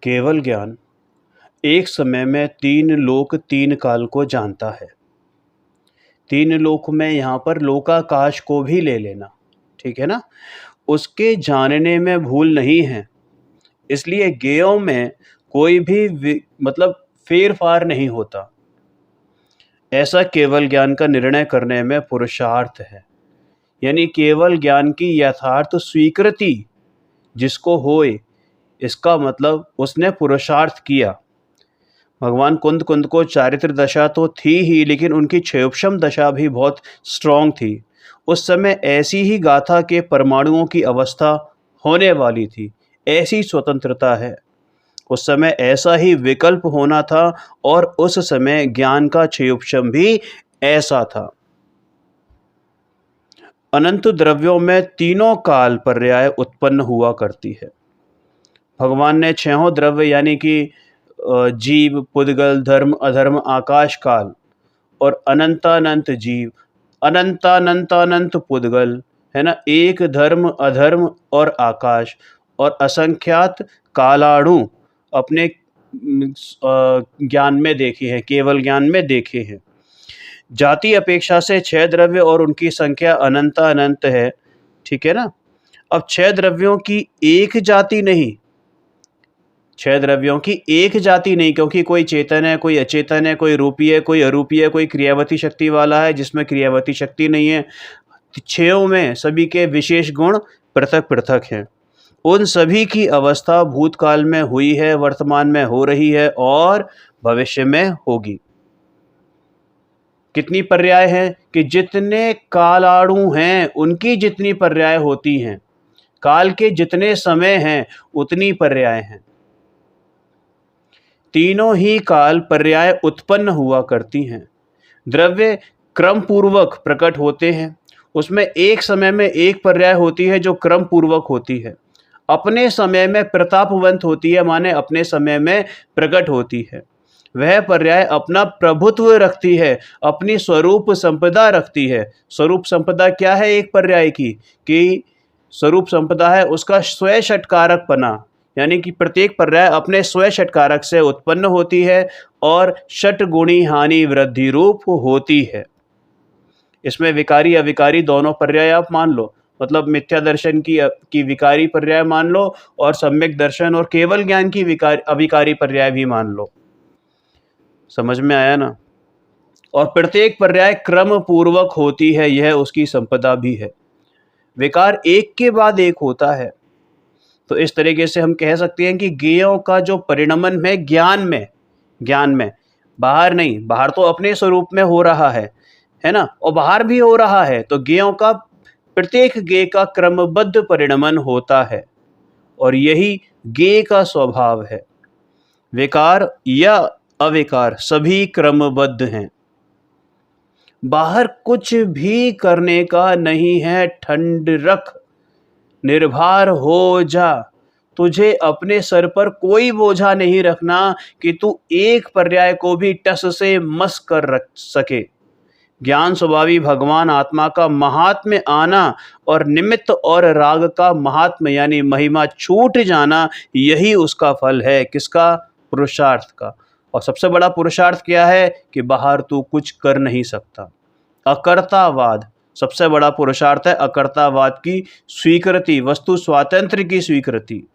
केवल ज्ञान एक समय में तीन लोक तीन काल को जानता है। तीन लोक में यहाँ पर लोकाकाश को भी ले लेना, ठीक है ना? उसके जानने में भूल नहीं है, इसलिए ज्ञेयों में कोई भी मतलब फेर-फार नहीं होता। ऐसा केवल ज्ञान का निर्णय करने में पुरुषार्थ है, यानी केवल ज्ञान की यथार्थ स्वीकृति जिसको होए, इसका मतलब उसने पुरुषार्थ किया। भगवान कुंद को चारित्र दशा तो थी ही, लेकिन उनकी क्षयोपशम दशा भी बहुत स्ट्रॉन्ग थी। उस समय ऐसी ही गाथा के परमाणुओं की अवस्था होने वाली थी, ऐसी स्वतंत्रता है। उस समय ऐसा ही विकल्प होना था और उस समय ज्ञान का क्षयोपशम भी ऐसा था। अनंत द्रव्यों में तीनों काल पर्याय उत्पन्न हुआ करती है। भगवान ने छहों द्रव्य यानी कि जीव, पुद्गल, धर्म, अधर्म, आकाश काल और अनंतानंत जीव, अनंतानंतानंत पुद्गल, है ना, एक धर्म, अधर्म और आकाश और असंख्यात कालाणु अपने ज्ञान में देखे हैं, केवल ज्ञान में देखे हैं। जाति अपेक्षा से 6 द्रव्य और उनकी संख्या अनंत है, ठीक है ना? अब 6 द्रव्यों की एक जाति नहीं, 6 द्रव्यों की एक जाति नहीं, क्योंकि कोई चेतन है, कोई अचेतन है, कोई रूपी है, कोई अरूपी है, कोई क्रियावती शक्ति वाला है जिसमें क्रियावती शक्ति नहीं है। 6 में सभी के विशेष गुण पृथक-पृथक हैं। उन सभी की अवस्था भूतकाल में हुई है, वर्तमान में हो रही है और भविष्य में होगी। कितनी पर्याय हैं कि जितने कालाणु हैं उनकी जितनी पर्याय होती हैं, काल के जितने समय हैं उतनी पर्याय हैं। तीनों ही काल पर्याय उत्पन्न हुआ करती हैं। द्रव्य क्रम पूर्वक प्रकट होते हैं, उसमें एक समय में एक पर्याय होती है जो क्रम पूर्वक होती है, अपने समय में प्रतापवंत होती है, माने अपने समय में प्रकट होती है। वह पर्याय अपना प्रभुत्व रखती है, अपनी स्वरूप संपदा रखती है। स्वरूप संपदा क्या है एक पर्याय की? कि स्वरूप संपदा है उसका स्वयं षटकारकपना, यानी कि प्रत्येक पर्याय अपने स्वयं षटकारक से उत्पन्न होती है और षट गुणी हानि वृद्धि रूप होती है। इसमें विकारी अविकारी दोनों पर्याय आप मान लो, मतलब मिथ्या दर्शन की विकारी पर्याय मान लो और सम्यक दर्शन और केवल ज्ञान की अविकारी पर्याय भी मान लो। समझ में आया ना? और प्रत्येक पर्याय क्रम पूर्वक होती है, यह उसकी संपदा भी है। विकार एक के बाद एक होता है। तो इस तरीके से हम कह सकते हैं कि ज्ञेयों का जो परिणमन है ज्ञान में बाहर नहीं, बाहर तो अपने स्वरूप में हो रहा है ना, और बाहर भी हो रहा है। तो ज्ञेयों का प्रत्येक ज्ञेय का क्रमबद्ध परिणमन होता है और यही ज्ञेय का स्वभाव है। विकार या अविकार सभी क्रमबद्ध हैं। बाहर कुछ भी करने का नहीं है, ठंड रख, निर्भर हो जा। तुझे अपने सर पर कोई बोझा नहीं रखना कि तू एक पर्याय को भी टस से मस कर रख सके। ज्ञान स्वभावी भगवान आत्मा का महात्म्य आना और निमित्त और राग का महात्म्य यानी महिमा छूट जाना, यही उसका फल है। किसका? पुरुषार्थ का। और सबसे बड़ा पुरुषार्थ क्या है कि बाहर तू कुछ कर नहीं सकता। अकर्तावाद सबसे बड़ा पुरुषार्थ है, अकर्तावाद की स्वीकृति, वस्तु स्वातंत्र्य की स्वीकृति,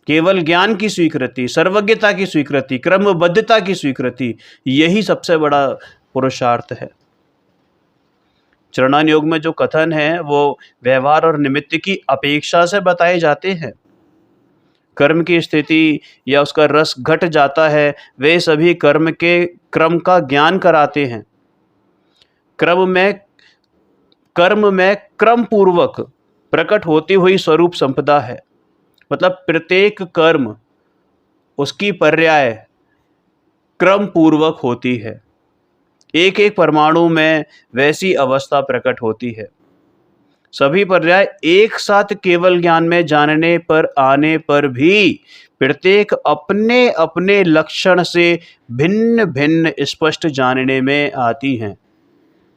केवल ज्ञान की स्वीकृति, सर्वज्ञता की स्वीकृति, क्रमबद्धता की स्वीकृति, यही सबसे बड़ा पुरुषार्थ है। चरणान योग में जो कथन है वो व्यवहार और निमित्त की अपेक्षा से बताए जाते हैं। कर्म की स्थिति या उसका रस घट जाता है, वे सभी कर्म के क्रम का ज्ञान कराते हैं। कर्म में क्रम पूर्वक प्रकट होती हुई स्वरूप संपदा है, मतलब प्रत्येक कर्म उसकी पर्याय क्रम पूर्वक होती है। एक एक परमाणु में वैसी अवस्था प्रकट होती है। सभी पर्याय एक साथ केवल ज्ञान में जानने पर आने पर भी प्रत्येक अपने अपने लक्षण से भिन्न भिन्न स्पष्ट जानने में आती हैं।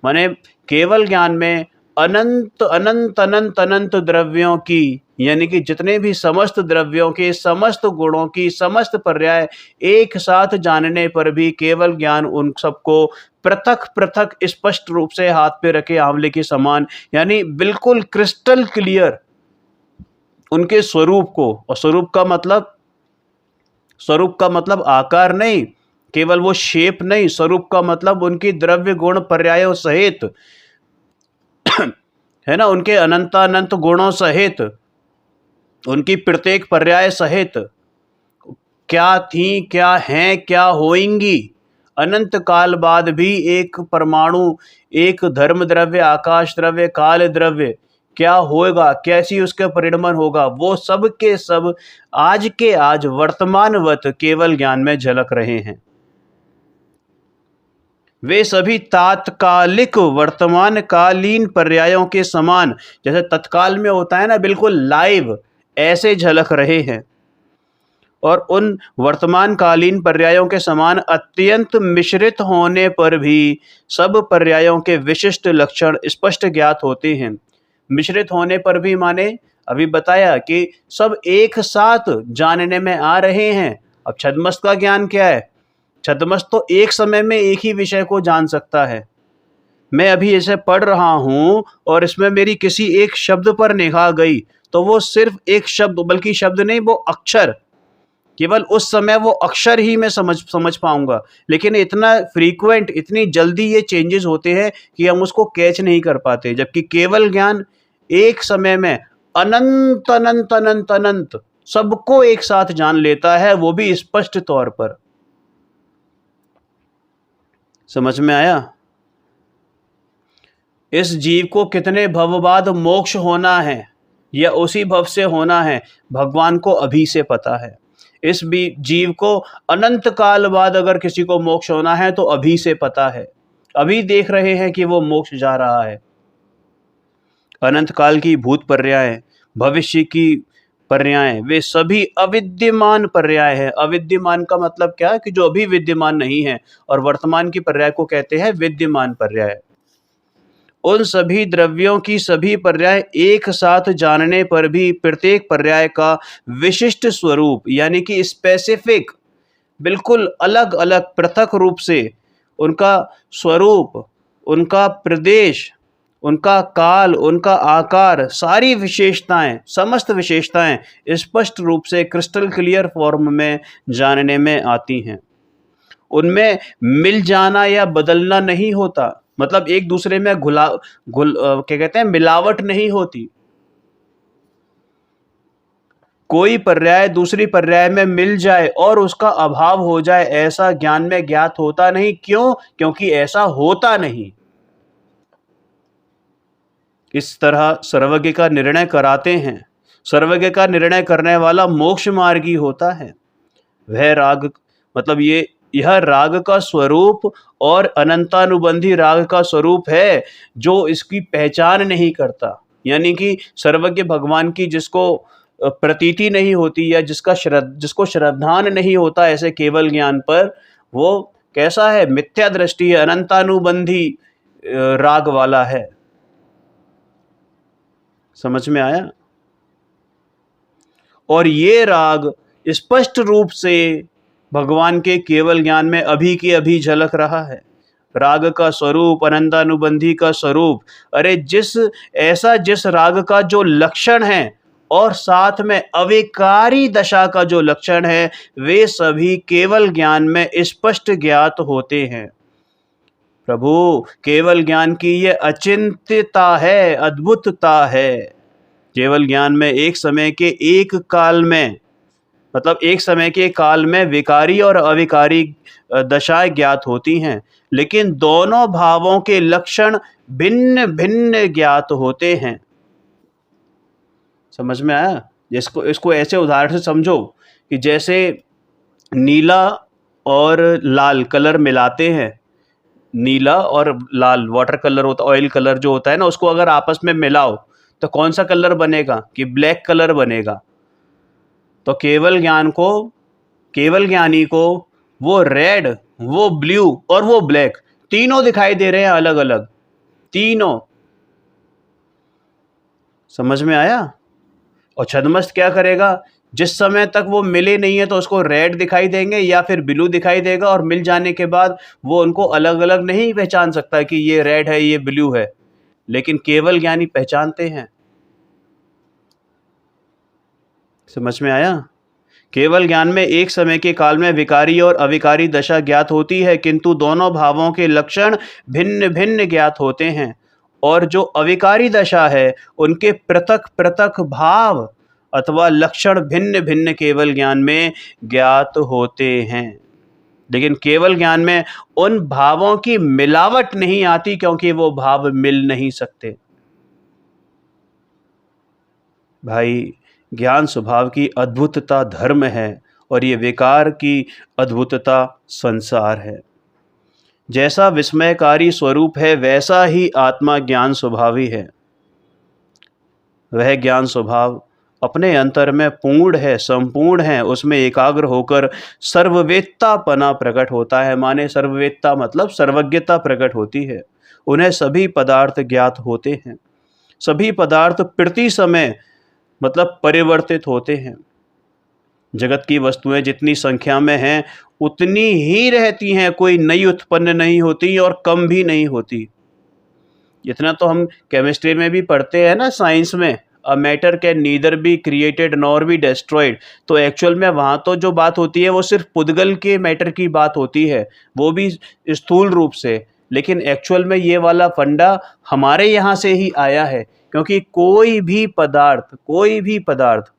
माने केवल ज्ञान में अनंत अनंत अनंत अनंत द्रव्यों की यानी कि जितने भी समस्त द्रव्यों के समस्त गुणों की समस्त पर्याय एक साथ जानने पर भी केवल ज्ञान उन सबको पृथक पृथक स्पष्ट रूप से हाथ पे रखे आंवले के समान, यानी बिल्कुल क्रिस्टल क्लियर उनके स्वरूप को। और स्वरूप का मतलब आकार नहीं, केवल वो शेप नहीं, स्वरूप का मतलब उनकी द्रव्य गुण पर्यायों सहित, है ना, उनके अनंतानंत गुणों सहित, उनकी प्रत्येक पर्याय सहित, क्या थी, क्या हैं, क्या होएंगी, अनंत काल बाद भी एक परमाणु, एक धर्म द्रव्य, आकाश द्रव्य, काल द्रव्य क्या होएगा, कैसी उसका परिणमन होगा, वो सब के सब आज के आज वर्तमानवत केवल ज्ञान में झलक रहे हैं। वे सभी तात्कालिक वर्तमान कालीन पर्यायों के समान, जैसे तत्काल में होता है ना, बिल्कुल लाइव ऐसे झलक रहे हैं। और उन वर्तमान कालीन पर्यायों के समान अत्यंत मिश्रित होने पर भी सब पर्यायों के विशिष्ट लक्षण स्पष्ट ज्ञात होते हैं। मिश्रित होने पर भी माने अभी बताया कि सब एक साथ जानने में आ रहे हैं। अब छद्मस्त का ज्ञान क्या है? छद्मस्त तो एक समय में एक ही विषय को जान सकता है। मैं अभी इसे पढ़ रहा हूं और इसमें मेरी किसी एक शब्द पर निगाह गई तो वो सिर्फ एक शब्द, बल्कि शब्द नहीं, वो अक्षर, केवल उस समय वो अक्षर ही मैं समझ पाऊंगा। लेकिन इतना फ्रीक्वेंट, इतनी जल्दी ये चेंजेस होते हैं कि हम उसको कैच नहीं कर पाते। जबकि केवल ज्ञान एक समय में अनंत अनंत अनंत अनंत सबको एक साथ जान लेता है, वो भी स्पष्ट तौर पर। समझ में आया? इस जीव को कितने भव बाद मोक्ष होना है या उसी भव से होना है, भगवान को अभी से पता है। इस भी जीव को अनंत काल बाद अगर किसी को मोक्ष होना है तो अभी से पता है। अभी देख रहे हैं कि वो मोक्ष जा रहा है। अनंत काल की भूत पर्याय, भविष्य की पर्याय, वे सभी अविद्यमान पर्याय है। अविद्यमान का मतलब क्या है? कि जो अभी विद्यमान नहीं है। और वर्तमान की पर्याय को कहते हैं विद्यमान पर्याय। उन सभी द्रव्यों की सभी पर्याय एक साथ जानने पर भी प्रत्येक पर्याय का विशिष्ट स्वरूप, यानी कि स्पेसिफिक, बिल्कुल अलग अलग पृथक रूप से उनका स्वरूप, उनका प्रदेश, उनका काल, उनका आकार, सारी विशेषताएं, समस्त विशेषताएं स्पष्ट रूप से क्रिस्टल क्लियर फॉर्म में जानने में आती हैं। उनमें मिल जाना या बदलना नहीं होता, मतलब एक दूसरे में क्या कहते हैं, मिलावट नहीं होती। कोई पर्याय दूसरी पर्याय में मिल जाए और उसका अभाव हो जाए, ऐसा ज्ञान में ज्ञात होता नहीं। क्यों? क्योंकि ऐसा होता नहीं। इस तरह सर्वज्ञ का निर्णय कराते हैं। सर्वज्ञ का निर्णय करने वाला मोक्ष मार्गी होता है। वह राग, मतलब यह राग का स्वरूप और अनंतानुबंधी राग का स्वरूप है जो इसकी पहचान नहीं करता। यानी कि सर्वज्ञ भगवान की जिसको प्रतीति नहीं होती या जिसको श्रद्धान नहीं होता ऐसे केवल ज्ञान पर, वो कैसा है? मिथ्या दृष्टि है, अनंतानुबंधी राग वाला है। समझ में आया? और ये राग स्पष्ट रूप से भगवान के केवल ज्ञान में अभी के अभी झलक रहा है। राग का स्वरूप, अनंतानुबंधी का स्वरूप, अरे जिस राग का जो लक्षण है और साथ में अविकारी दशा का जो लक्षण है, वे सभी केवल ज्ञान में स्पष्ट ज्ञात होते हैं। प्रभु, केवल ज्ञान की ये अचिंत्यता है, अद्भुतता है। केवल ज्ञान में एक समय के एक काल में, मतलब एक समय के काल में विकारी और अविकारी दशाएं ज्ञात होती हैं, लेकिन दोनों भावों के लक्षण भिन्न भिन्न ज्ञात होते हैं। समझ में आया? इसको ऐसे उदाहरण से समझो कि जैसे नीला और लाल कलर मिलाते हैं, नीला और लाल वाटर कलर होता, ऑयल कलर जो होता है ना, उसको अगर आपस में मिलाओ तो कौन सा कलर बनेगा? कि ब्लैक कलर बनेगा। तो केवल ज्ञानी को वो रेड, वो ब्लू और वो ब्लैक तीनों दिखाई दे रहे हैं, अलग अलग तीनों। समझ में आया? और छद्मस्त क्या करेगा, जिस समय तक वो मिले नहीं है तो उसको रेड दिखाई देंगे या फिर ब्लू दिखाई देगा, और मिल जाने के बाद वो उनको अलग अलग नहीं पहचान सकता कि ये रेड है ये ब्लू है, लेकिन केवल ज्ञानी पहचानते हैं। समझ में आया? केवल ज्ञान में एक समय के काल में विकारी और अविकारी दशा ज्ञात होती है, किंतु दोनों भावों के लक्षण भिन्न भिन्न ज्ञात होते हैं, और जो अविकारी दशा है उनके पृथक पृथक भाव अथवा लक्षण भिन्न भिन्न केवल ज्ञान में ज्ञात होते हैं। लेकिन केवल ज्ञान में उन भावों की मिलावट नहीं आती, क्योंकि वो भाव मिल नहीं सकते। भाई, ज्ञान स्वभाव की अद्भुतता धर्म है, और ये विकार की अद्भुतता संसार है। जैसा विस्मयकारी स्वरूप है वैसा ही आत्मा ज्ञान स्वभावी है। वह ज्ञान स्वभाव अपने अंतर में पूर्ण है, संपूर्ण है, उसमें एकाग्र होकर सर्ववेत्तापना प्रकट होता है। माने सर्ववेत्ता मतलब सर्वज्ञता प्रकट होती है। उन्हें सभी पदार्थ ज्ञात होते हैं। सभी पदार्थ प्रति समय मतलब परिवर्तित होते हैं। जगत की वस्तुएं जितनी संख्या में हैं उतनी ही रहती हैं, कोई नई उत्पन्न नहीं होती और कम भी नहीं होती। इतना तो हम केमिस्ट्री में भी पढ़ते हैं ना, साइंस में, a matter can neither be created nor be destroyed. तो एक्चुअल में वहाँ तो जो बात होती है वो सिर्फ पुद्गल के मैटर की बात होती है, वो भी स्थूल रूप से। लेकिन एक्चुअल में ये वाला फंडा हमारे यहाँ से ही आया है, क्योंकि कोई भी पदार्थ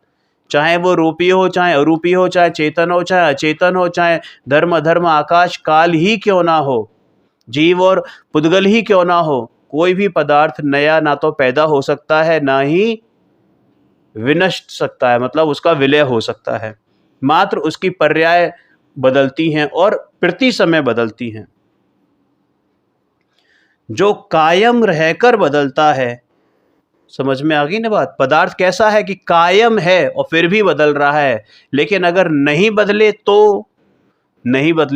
चाहे वो रूपी हो चाहे अरूपी हो, चाहे चेतन हो चाहे अचेतन हो, चाहे धर्म अधर्म आकाश काल ही क्यों ना हो, जीव और पुद्गल ही क्यों ना हो, कोई भी पदार्थ नया ना तो पैदा हो सकता है ना ही विनष्ट सकता है, मतलब उसका विलय हो सकता है। मात्र उसकी पर्याय बदलती हैं और प्रति समय बदलती हैं। जो कायम रहकर बदलता है, समझ में आ गई ना बात? पदार्थ कैसा है कि कायम है और फिर भी बदल रहा है, लेकिन अगर नहीं बदले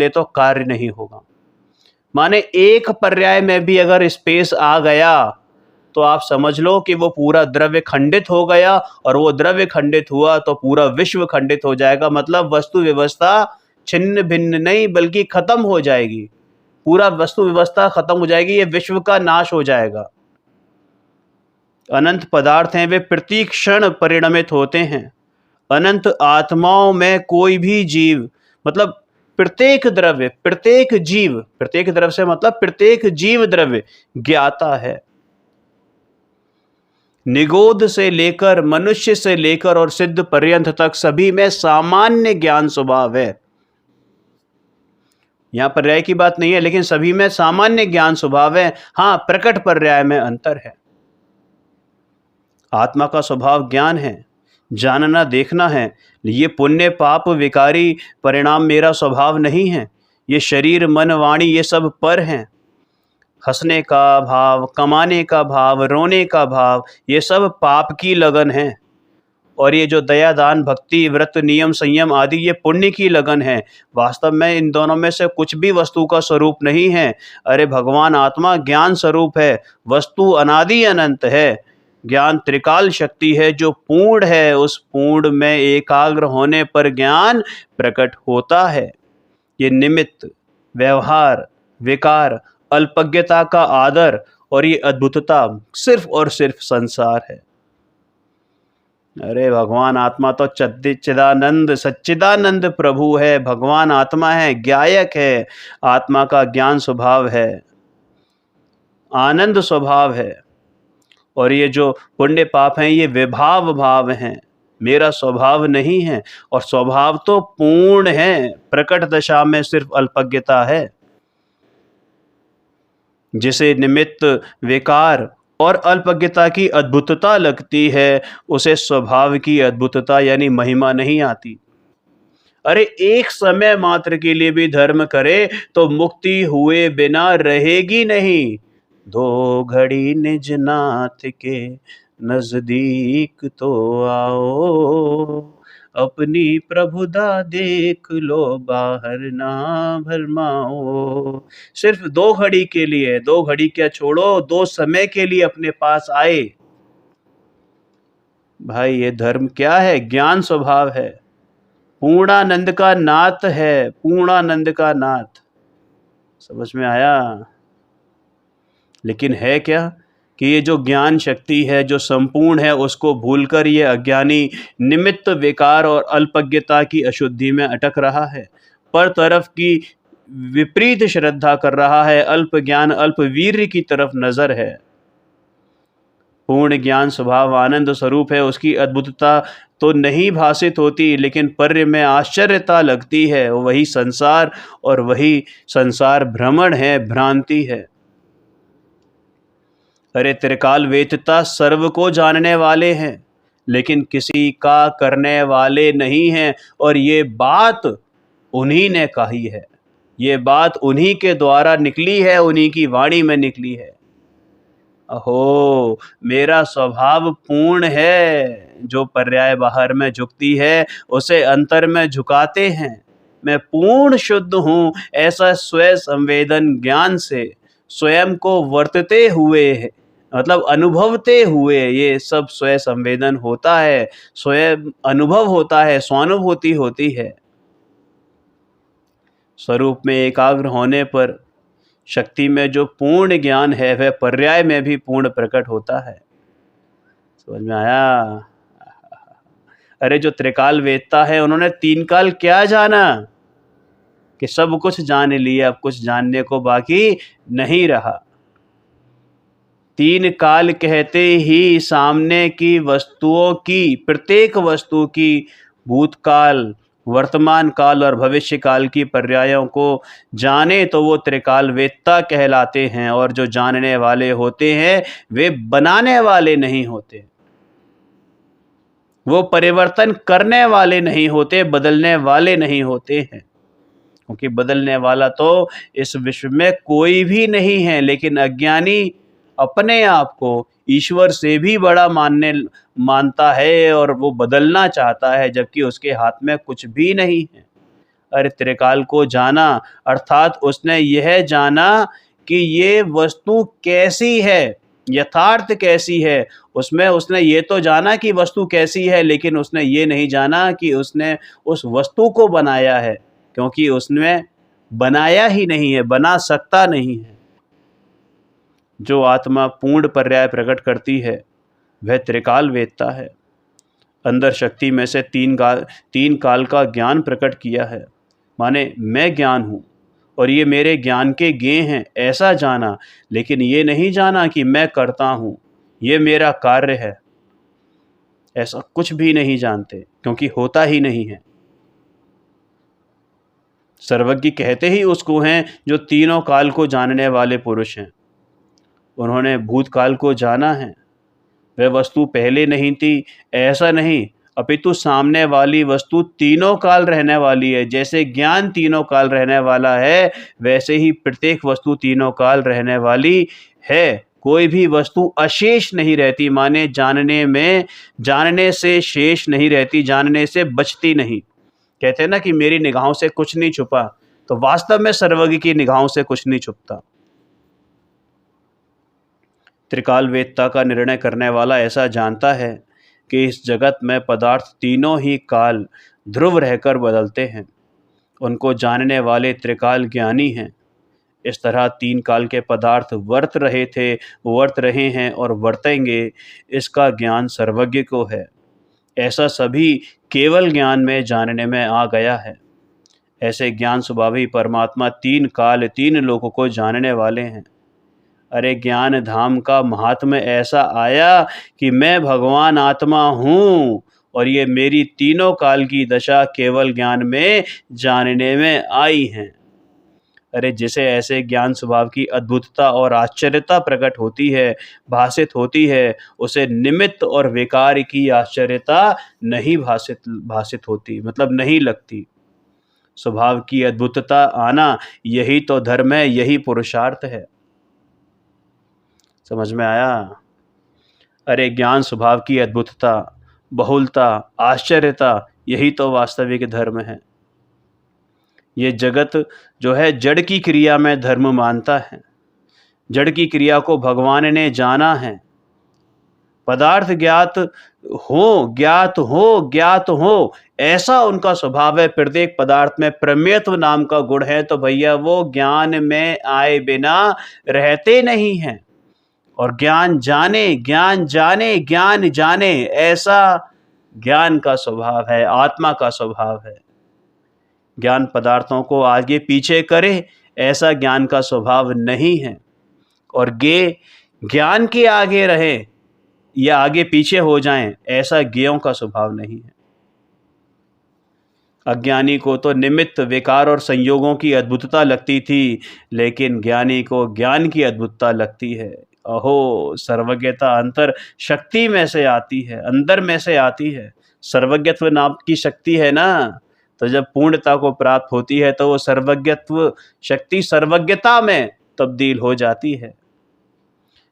तो कार्य नहीं होगा। माने एक पर्याय में भी अगर स्पेस आ गया तो आप समझ लो कि वो पूरा द्रव्य खंडित हो गया, और वो द्रव्य खंडित हुआ तो पूरा विश्व खंडित हो जाएगा। मतलब वस्तु व्यवस्था छिन्न भिन्न नहीं बल्कि खत्म हो जाएगी। पूरा वस्तु व्यवस्था खत्म हो जाएगी, ये विश्व का नाश हो जाएगा। अनंत पदार्थ हैं, वे प्रति क्षण परिणमित होते हैं। अनंत आत्माओं में कोई भी जीव मतलब प्रत्येक द्रव्य, प्रत्येक जीव, प्रत्येक द्रव्य से मतलब प्रत्येक जीव द्रव्य ज्ञाता है। निगोद से लेकर मनुष्य से लेकर और सिद्ध पर्यंत तक सभी में सामान्य ज्ञान स्वभाव है। यहां पर्याय की बात नहीं है, लेकिन सभी में सामान्य ज्ञान स्वभाव है। हां, प्रकट पर्याय में अंतर है। आत्मा का स्वभाव ज्ञान है, जानना देखना है। ये पुण्य पाप विकारी परिणाम मेरा स्वभाव नहीं है। ये शरीर मन वाणी ये सब पर हैं। हंसने का भाव, कमाने का भाव, रोने का भाव, ये सब पाप की लगन है। और ये जो दया दान भक्ति व्रत नियम संयम आदि ये पुण्य की लगन है। वास्तव में इन दोनों में से कुछ भी वस्तु का स्वरूप नहीं है। अरे भगवान आत्मा ज्ञान स्वरूप है, वस्तु अनादि अनंत है। ज्ञान त्रिकाल शक्ति है जो पूर्ण है, उस पूर्ण में एकाग्र होने पर ज्ञान प्रकट होता है। ये निमित्त, व्यवहार, विकार, अल्पज्ञता का आदर और ये अद्भुतता सिर्फ और सिर्फ संसार है। अरे भगवान आत्मा तो चिदानंद सच्चिदानंद प्रभु है। भगवान आत्मा है, ज्ञायक है, आत्मा का ज्ञान स्वभाव है, आनंद स्वभाव है। और ये जो पुण्य पाप हैं ये विभाव भाव हैं, मेरा स्वभाव नहीं है। और स्वभाव तो पूर्ण है, प्रकट दशा में सिर्फ अल्पज्ञता है। जिसे निमित्त, विकार और अल्पज्ञता की अद्भुतता लगती है, उसे स्वभाव की अद्भुतता यानी महिमा नहीं आती। अरे एक समय मात्र के लिए भी धर्म करे तो मुक्ति हुए बिना रहेगी नहीं। दो घड़ी निज नाथ के नजदीक तो आओ, अपनी प्रभुदा देख लो बाहर ना भरमाओ। सिर्फ 2 घड़ी के लिए, 2 घड़ी क्या छोड़ो, 2 समय के लिए अपने पास आए। भाई ये धर्म क्या है? ज्ञान स्वभाव है, पूर्णानंद का नाथ है, पूर्णानंद का नाथ। समझ में आया? लेकिन है क्या कि ये जो ज्ञान शक्ति है जो संपूर्ण है, उसको भूलकर ये अज्ञानी निमित्त विकार और अल्पज्ञता की अशुद्धि में अटक रहा है, पर तरफ की विपरीत श्रद्धा कर रहा है, अल्प ज्ञान अल्प वीर्य की तरफ नजर है। पूर्ण ज्ञान स्वभाव आनंद स्वरूप है, उसकी अद्भुतता तो नहीं भासित होती, लेकिन पर्य में आश्चर्यता लगती है। वही संसार और वही संसार भ्रमण है, भ्रांति है। अरे त्रिकाल वेदता सर्व को जानने वाले हैं, लेकिन किसी का करने वाले नहीं हैं। और ये बात उन्हीं ने कही है, ये बात उन्हीं के द्वारा निकली है, उन्हीं की वाणी में निकली है। अहो, मेरा स्वभाव पूर्ण है, जो पर्याय बाहर में झुकती है उसे अंतर में झुकाते हैं। मैं पूर्ण शुद्ध हूँ, ऐसा स्वयं संवेदन ज्ञान से स्वयं को वर्तते हुए है, मतलब अनुभवते हुए ये सब स्वयं संवेदन होता है, स्वयं अनुभव होता है, स्वानुभूति होती है। स्वरूप में एकाग्र होने पर शक्ति में जो पूर्ण ज्ञान है वह पर्याय में भी पूर्ण प्रकट होता है। समझ में आया? अरे जो त्रिकाल वेदता है उन्होंने तीन काल क्या जाना कि सब कुछ जान लिया, अब कुछ जानने को बाकी नहीं रहा। तीन काल कहते ही सामने की वस्तुओं की, प्रत्येक वस्तु की भूतकाल, वर्तमान काल और भविष्य काल की पर्यायों को जाने तो वो त्रिकाल वेदता कहलाते हैं। और जो जानने वाले होते हैं वे बनाने वाले नहीं होते, वो परिवर्तन करने वाले नहीं होते, बदलने वाले नहीं होते हैं। क्योंकि बदलने वाला तो इस विश्व में कोई भी नहीं है, लेकिन अज्ञानी अपने आप को ईश्वर से भी बड़ा मानता है और वो बदलना चाहता है, जबकि उसके हाथ में कुछ भी नहीं है। अरे त्रिकाल को जाना अर्थात उसने यह जाना कि ये वस्तु कैसी है, यथार्थ कैसी है। उसमें उसने ये तो जाना कि वस्तु कैसी है, लेकिन उसने ये नहीं जाना कि उसने उस वस्तु को बनाया है, क्योंकि उसने बनाया ही नहीं है, बना सकता नहीं है। जो आत्मा पूर्ण पर्याय प्रकट करती है वह त्रिकाल वेदता है। अंदर शक्ति में से तीन काल का ज्ञान प्रकट किया है, माने मैं ज्ञान हूँ और ये मेरे ज्ञान के ज्ञेय हैं, ऐसा जाना। लेकिन ये नहीं जाना कि मैं करता हूँ, ये मेरा कार्य है, ऐसा कुछ भी नहीं जानते, क्योंकि होता ही नहीं है। सर्वज्ञ कहते ही उसको हैं जो तीनों काल को जानने वाले पुरुष हैं। उन्होंने भूतकाल को जाना है, वह वस्तु पहले नहीं थी ऐसा नहीं, अपितु सामने वाली वस्तु तीनों काल रहने वाली है। जैसे ज्ञान तीनों काल रहने वाला है, वैसे ही प्रत्येक वस्तु तीनों काल रहने वाली है। कोई भी वस्तु अशेष नहीं रहती, माने जानने से शेष नहीं रहती, जानने से बचती नहीं। कहते हैं ना कि मेरी निगाहों से कुछ नहीं छुपा, तो वास्तव में सर्वज्ञ की निगाहों से कुछ नहीं छुपता। त्रिकाल वेदता का निर्णय करने वाला ऐसा जानता है कि इस जगत में पदार्थ तीनों ही काल ध्रुव रहकर बदलते हैं। उनको जानने वाले त्रिकाल ज्ञानी हैं। इस तरह तीन काल के पदार्थ वर्त रहे थे, वर्त रहे हैं और वर्तेंगे, इसका ज्ञान सर्वज्ञ को है। ऐसा सभी केवल ज्ञान में जानने में आ गया है। ऐसे ज्ञान स्वभावी परमात्मा तीन काल तीन लोगों को जानने वाले हैं। अरे ज्ञान धाम का महात्म्य ऐसा आया कि मैं भगवान आत्मा हूँ और ये मेरी तीनों काल की दशा केवल ज्ञान में जानने में आई हैं। अरे जिसे ऐसे ज्ञान स्वभाव की अद्भुतता और आश्चर्यता प्रकट होती है, भासित होती है, उसे निमित्त और विकार की आश्चर्यता नहीं भासित होती, मतलब नहीं लगती। स्वभाव की अद्भुतता आना यही तो धर्म है, यही पुरुषार्थ है। समझ में आया? अरे ज्ञान स्वभाव की अद्भुतता, बहुलता, आश्चर्यता, यही तो वास्तविक धर्म है। ये जगत जो है जड़ की क्रिया में धर्म मानता है। जड़ की क्रिया को भगवान ने जाना है। पदार्थ ज्ञात ज्ञात हो, ऐसा उनका स्वभाव है। प्रत्येक पदार्थ में प्रमेयत्व नाम का गुण है, तो भैया वो ज्ञान में आए बिना रहते नहीं हैं। और ज्ञान जाने ऐसा ज्ञान का स्वभाव है, आत्मा का स्वभाव है। ज्ञान पदार्थों को आगे पीछे करे, ऐसा ज्ञान का स्वभाव नहीं है। और ज्ञान के आगे रहे या आगे पीछे हो जाएं, ऐसा ज्ञेयों का स्वभाव नहीं है। अज्ञानी को तो निमित्त, विकार और संयोगों की अद्भुतता लगती थी, लेकिन ज्ञानी को ज्ञान की अद्भुतता लगती है। अहो, सर्वज्ञता अंतर शक्ति में से आती है, अंदर में से आती है। सर्वज्ञत्व नाम की शक्ति है ना, तो जब पूर्णता को प्राप्त होती है तो वो सर्वज्ञत्व शक्ति सर्वज्ञता में तब्दील हो जाती है।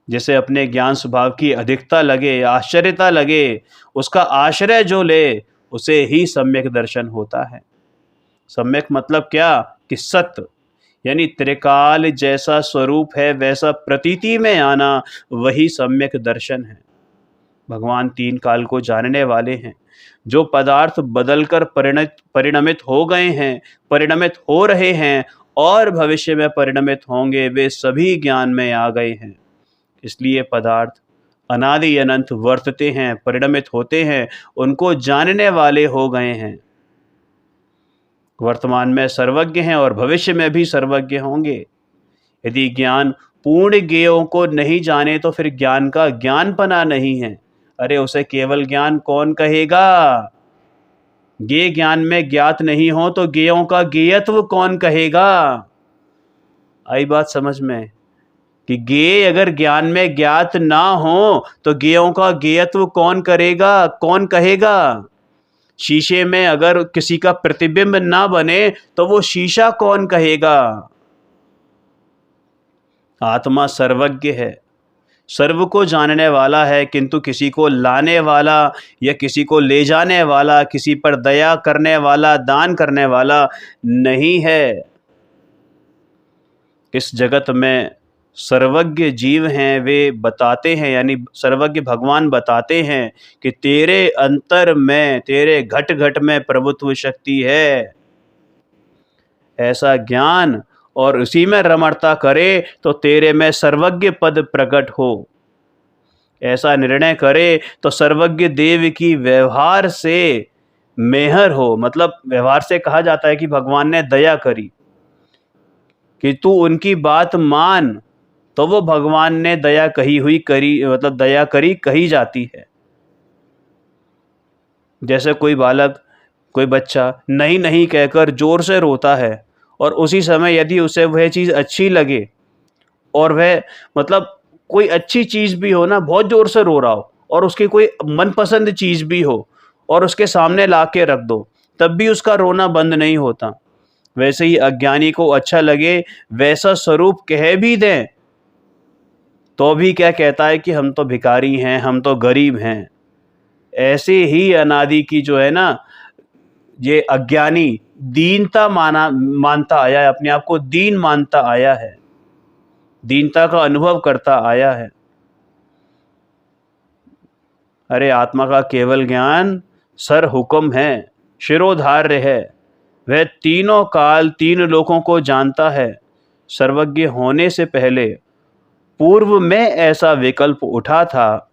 जिसे अपने ज्ञान स्वभाव की अधिकता लगे, आश्चर्यता लगे, उसका आश्रय जो ले, उसे ही सम्यक दर्शन होता है। सम्यक मतलब क्या कि सत्य, यानी त्रिकाल जैसा स्वरूप है वैसा प्रतीति में आना, वही सम्यक दर्शन है। भगवान तीन काल को जानने वाले हैं। जो पदार्थ बदलकर परिणमित हो गए हैं, परिणमित हो रहे हैं और भविष्य में परिणमित होंगे, वे सभी ज्ञान में आ गए हैं। इसलिए पदार्थ अनादि अनंत वर्तते हैं, परिणमित होते हैं, उनको जानने वाले हो गए हैं। वर्तमान में सर्वज्ञ हैं और भविष्य में भी सर्वज्ञ होंगे। यदि ज्ञान पूर्ण ज्ञेयों को नहीं जाने तो फिर ज्ञान का ज्ञानपना नहीं है। अरे उसे केवल ज्ञान कौन कहेगा? ज्ञेय ज्ञान में ज्ञात नहीं हो तो ज्ञेयों का ज्ञेयत्व कौन कहेगा? आई बात समझ में कि ज्ञेय अगर ज्ञान में ज्ञात ना हो तो ज्ञेयों का ज्ञेयत्व कौन करेगा, कौन कहेगा? शीशे में अगर किसी का प्रतिबिंब ना बने तो वो शीशा कौन कहेगा? आत्मा सर्वज्ञ है, सर्व को जानने वाला है, किंतु किसी को लाने वाला या किसी को ले जाने वाला, किसी पर दया करने वाला, दान करने वाला नहीं है। इस जगत में सर्वज्ञ जीव हैं, वे बताते हैं, यानी सर्वज्ञ भगवान बताते हैं कि तेरे अंतर में, तेरे घट घट में प्रभुत्व शक्ति है। ऐसा ज्ञान और उसी में रमणता करे तो तेरे में सर्वज्ञ पद प्रकट हो। ऐसा निर्णय करे तो सर्वज्ञ देव की व्यवहार से मेहर हो। मतलब व्यवहार से कहा जाता है कि भगवान ने दया करी कि तू उनकी बात मान, तो वो भगवान ने दया कही हुई करी, मतलब दया करी कही जाती है। जैसे कोई बालक, कोई बच्चा नहीं नहीं कहकर जोर से रोता है और उसी समय यदि उसे वह चीज़ अच्छी लगे और वह मतलब कोई अच्छी चीज़ भी हो ना, बहुत ज़ोर से रो रहा हो और उसकी कोई मनपसंद चीज़ भी हो और उसके सामने ला के रख दो, तब भी उसका रोना बंद नहीं होता। वैसे ही अज्ञानी को अच्छा लगे वैसा स्वरूप कह भी दें तो भी क्या कहता है कि हम तो भिखारी हैं, हम तो गरीब हैं। ऐसे ही अनादि की जो है ना, ये अज्ञानी दीनता मानता आया है, अपने आप को दीन मानता आया है, दीनता का अनुभव करता आया है। अरे आत्मा का केवल ज्ञान सर हुक्म है, शिरोधार्य है। वह तीनों काल, तीन लोकों को जानता है। सर्वज्ञ होने से पहले पूर्व में ऐसा विकल्प उठा था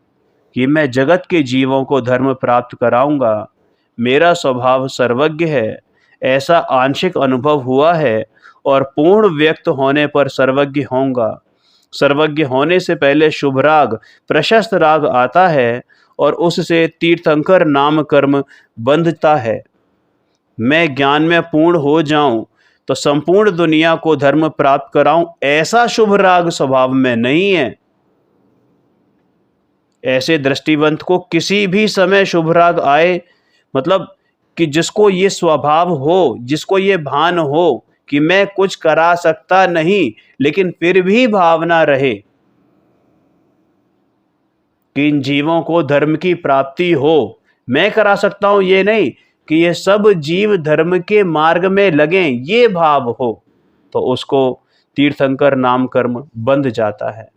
कि मैं जगत के जीवों को धर्म प्राप्त कराऊंगा, मेरा स्वभाव सर्वज्ञ है, ऐसा आंशिक अनुभव हुआ है और पूर्ण व्यक्त होने पर सर्वज्ञ होऊंगा। सर्वज्ञ होने से पहले शुभ राग, प्रशस्त राग आता है और उससे तीर्थंकर नाम कर्म बंधता है। मैं ज्ञान में पूर्ण हो जाऊं तो संपूर्ण दुनिया को धर्म प्राप्त कराऊं, ऐसा शुभ राग स्वभाव में नहीं है। ऐसे दृष्टिवंत को किसी भी समय शुभ राग आए, मतलब कि जिसको ये स्वभाव हो, जिसको ये भान हो कि मैं कुछ करा सकता नहीं, लेकिन फिर भी भावना रहे कि इन जीवों को धर्म की प्राप्ति हो, मैं करा सकता हूं, ये नहीं कि ये सब जीव धर्म के मार्ग में लगें, ये भाव हो, तो उसको तीर्थंकर नाम कर्म बंध जाता है।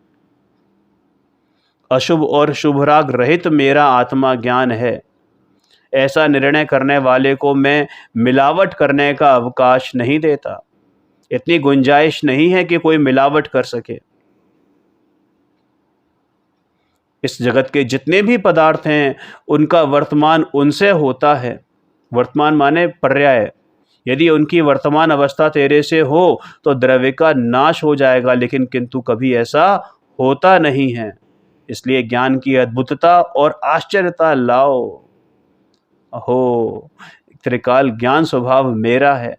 अशुभ और शुभ राग रहित मेरा आत्मा ज्ञान है। ऐसा निर्णय करने वाले को मैं मिलावट करने का अवकाश नहीं देता। इतनी गुंजाइश नहीं है कि कोई मिलावट कर सके। इस जगत के जितने भी पदार्थ हैं उनका वर्तमान उनसे होता है। वर्तमान माने पर्याय। यदि उनकी वर्तमान अवस्था तेरे से हो तो द्रव्य का नाश हो जाएगा, लेकिन किंतु कभी ऐसा होता नहीं है। इसलिए ज्ञान की अद्भुतता और आश्चर्यता लाओ। अहो, त्रिकाल ज्ञान स्वभाव मेरा है।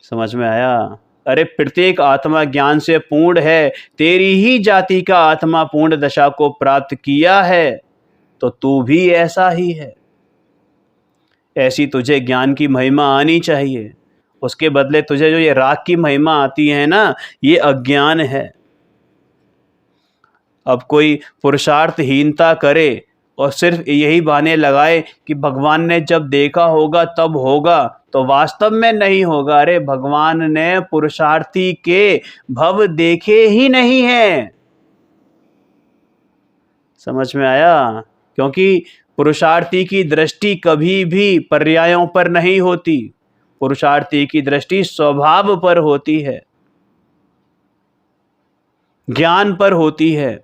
समझ में आया? अरे प्रत्येक आत्मा ज्ञान से पूर्ण है। तेरी ही जाति का आत्मा पूर्ण दशा को प्राप्त किया है, तो तू भी ऐसा ही है। ऐसी तुझे ज्ञान की महिमा आनी चाहिए। उसके बदले तुझे जो ये राग की महिमा आती है ना, ये अज्ञान है। अब कोई पुरुषार्थहीनता करे और सिर्फ यही बहाने लगाए कि भगवान ने जब देखा होगा तब होगा, तो वास्तव में नहीं होगा। अरे भगवान ने पुरुषार्थी के भव देखे ही नहीं हैं। समझ में आया? क्योंकि पुरुषार्थी की दृष्टि कभी भी पर्यायों पर नहीं होती। पुरुषार्थी की दृष्टि स्वभाव पर होती है, ज्ञान पर होती है।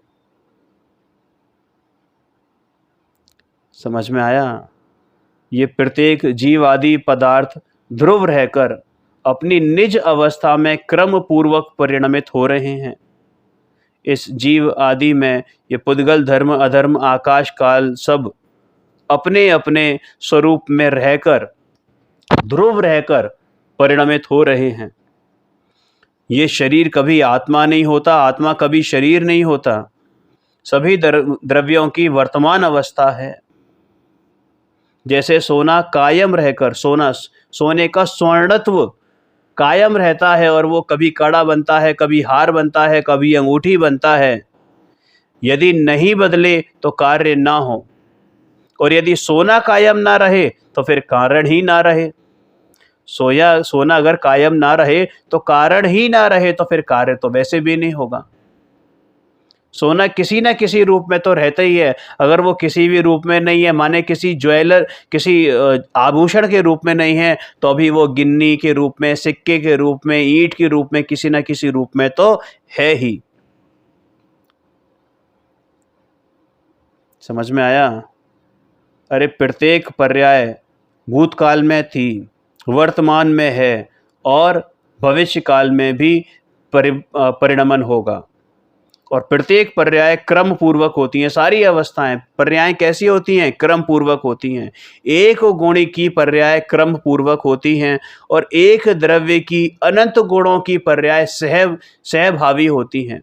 समझ में आया? ये प्रत्येक जीव आदि पदार्थ ध्रुव रहकर अपनी निज अवस्था में क्रम पूर्वक परिणमित हो रहे हैं। इस जीव आदि में ये पुद्गल धर्म अधर्म आकाश काल सब अपने अपने स्वरूप में रहकर ध्रुव रहकर परिणमित हो रहे हैं। ये शरीर कभी आत्मा नहीं होता, आत्मा कभी शरीर नहीं होता। सभी द्रव्यों की वर्तमान अवस्था है। जैसे सोना कायम रहकर, सोने का स्वर्णत्व कायम रहता है और वो कभी कड़ा बनता है, कभी हार बनता है, कभी अंगूठी बनता है। यदि नहीं बदले तो कार्य ना हो, और यदि सोना कायम ना रहे तो फिर कारण ही ना रहे। सोना अगर कायम ना रहे तो कारण ही ना रहे, तो फिर कार्य तो वैसे भी नहीं होगा। सोना किसी न किसी रूप में तो रहता ही है। अगर वो किसी भी रूप में नहीं है, माने किसी किसी आभूषण के रूप में नहीं है, तो अभी वो गिन्नी के रूप में, सिक्के के रूप में, ईंट के रूप में, किसी न किसी रूप में तो है ही। समझ में आया? अरे प्रत्येक पर्याय भूतकाल में थी, वर्तमान में है और भविष्य काल में भी परिणमन होगा। और प्रत्येक पर्याय क्रम पूर्वक होती हैं। सारी अवस्थाएं पर्याय कैसी होती हैं? क्रम पूर्वक होती हैं। एक गुणी की पर्याय क्रम पूर्वक होती हैं और एक द्रव्य की अनंत गुणों की पर्याय सहभावी होती हैं।